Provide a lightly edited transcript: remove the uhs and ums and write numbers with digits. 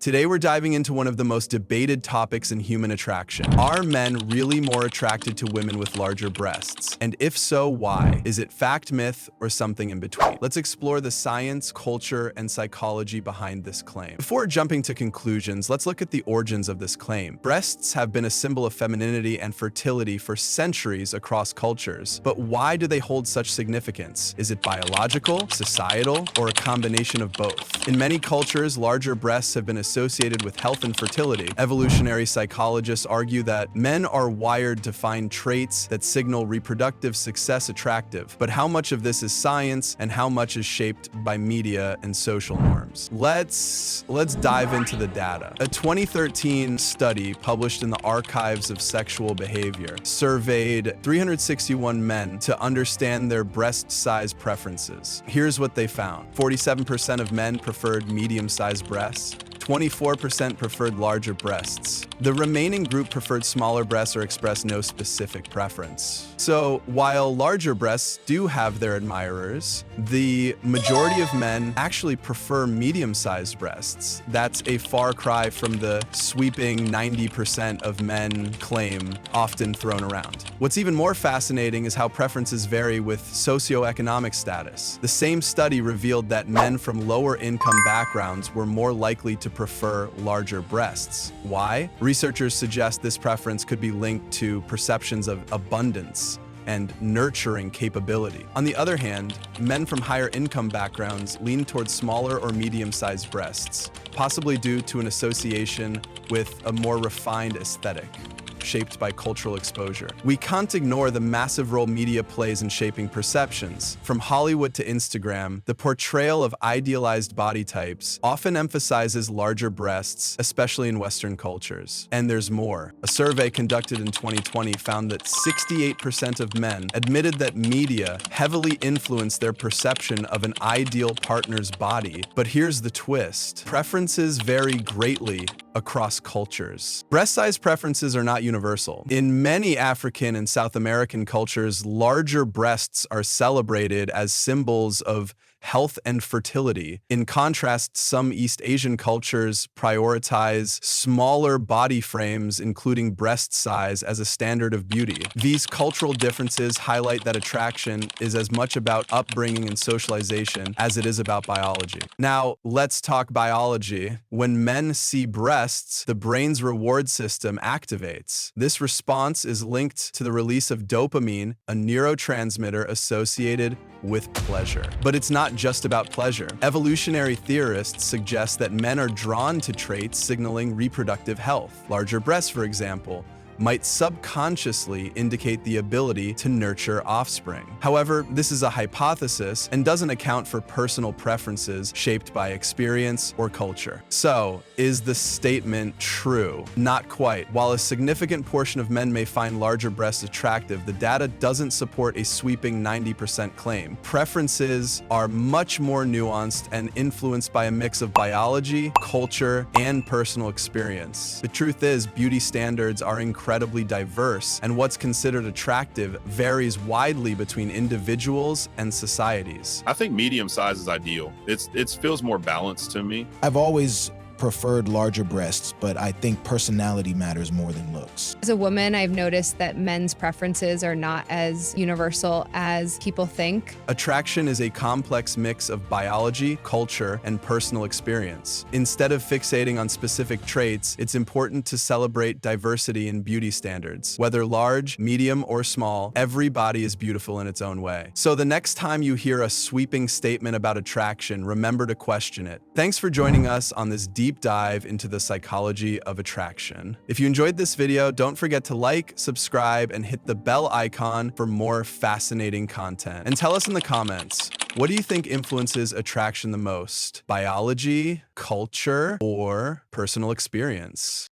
Today we're diving into one of the most debated topics in human attraction. Are men really more attracted to women with larger breasts? And if so, why? Is it fact, myth, or something in between? Let's explore the science, culture, and psychology behind this claim. Before jumping to conclusions, let's look at the origins of this claim. Breasts have been a symbol of femininity and fertility for centuries across cultures. But why do they hold such significance? Is it biological, societal, or a combination of both? In many cultures, larger breasts have been associated with health and fertility. Evolutionary psychologists argue that men are wired to find traits that signal reproductive success attractive. But how much of this is science and how much is shaped by media and social norms? Let's dive into the data. A 2013 study published in the Archives of Sexual Behavior surveyed 361 men to understand their breast size preferences. Here's what they found. 47% of men preferred medium-sized breasts. 24% preferred larger breasts. The remaining group preferred smaller breasts or expressed no specific preference. So while larger breasts do have their admirers, the majority of men actually prefer medium-sized breasts. That's a far cry from the sweeping 90% of men claim often thrown around. What's even more fascinating is how preferences vary with socioeconomic status. The same study revealed that men from lower income backgrounds were more likely to prefer larger breasts. Why? Researchers suggest this preference could be linked to perceptions of abundance and nurturing capability. On the other hand, men from higher income backgrounds lean towards smaller or medium-sized breasts, possibly due to an association with a more refined aesthetic shaped by cultural exposure. We can't ignore the massive role media plays in shaping perceptions. From Hollywood to Instagram, the portrayal of idealized body types often emphasizes larger breasts, especially in Western cultures. And there's more. A survey conducted in 2020 found that 68% of men admitted that media heavily influenced their perception of an ideal partner's body. But here's the twist. Preferences vary greatly across cultures. Breast size preferences are not universal. In many African and South American cultures, larger breasts are celebrated as symbols of health and fertility. In contrast, some East Asian cultures prioritize smaller body frames, including breast size, as a standard of beauty. These cultural differences highlight that attraction is as much about upbringing and socialization as it is about biology. Now, let's talk biology. When men see breasts, the brain's reward system activates. This response is linked to the release of dopamine, a neurotransmitter associated with pleasure. But it's not just about pleasure. Evolutionary theorists suggest that men are drawn to traits signaling reproductive health. Larger breasts, for example, might subconsciously indicate the ability to nurture offspring. However, this is a hypothesis and doesn't account for personal preferences shaped by experience or culture. So, is the statement true? Not quite. While a significant portion of men may find larger breasts attractive, the data doesn't support a sweeping 90% claim. Preferences are much more nuanced and influenced by a mix of biology, culture, and personal experience. The truth is, beauty standards are incredibly diverse, and what's considered attractive varies widely between individuals and societies. I think medium size is ideal. It feels more balanced to me. I've always preferred larger breasts, but I think personality matters more than looks. As a woman, I've noticed that men's preferences are not as universal as people think. Attraction is a complex mix of biology, culture, and personal experience. Instead of fixating on specific traits, it's important to celebrate diversity in beauty standards. Whether large, medium, or small, every body is beautiful in its own way. So the next time you hear a sweeping statement about attraction, remember to question it. Thanks for joining us on this deep dive into the psychology of attraction. If you enjoyed this video, don't forget to like, subscribe, and hit the bell icon for more fascinating content. And tell us in the comments, what do you think influences attraction the most? Biology, culture, or personal experience?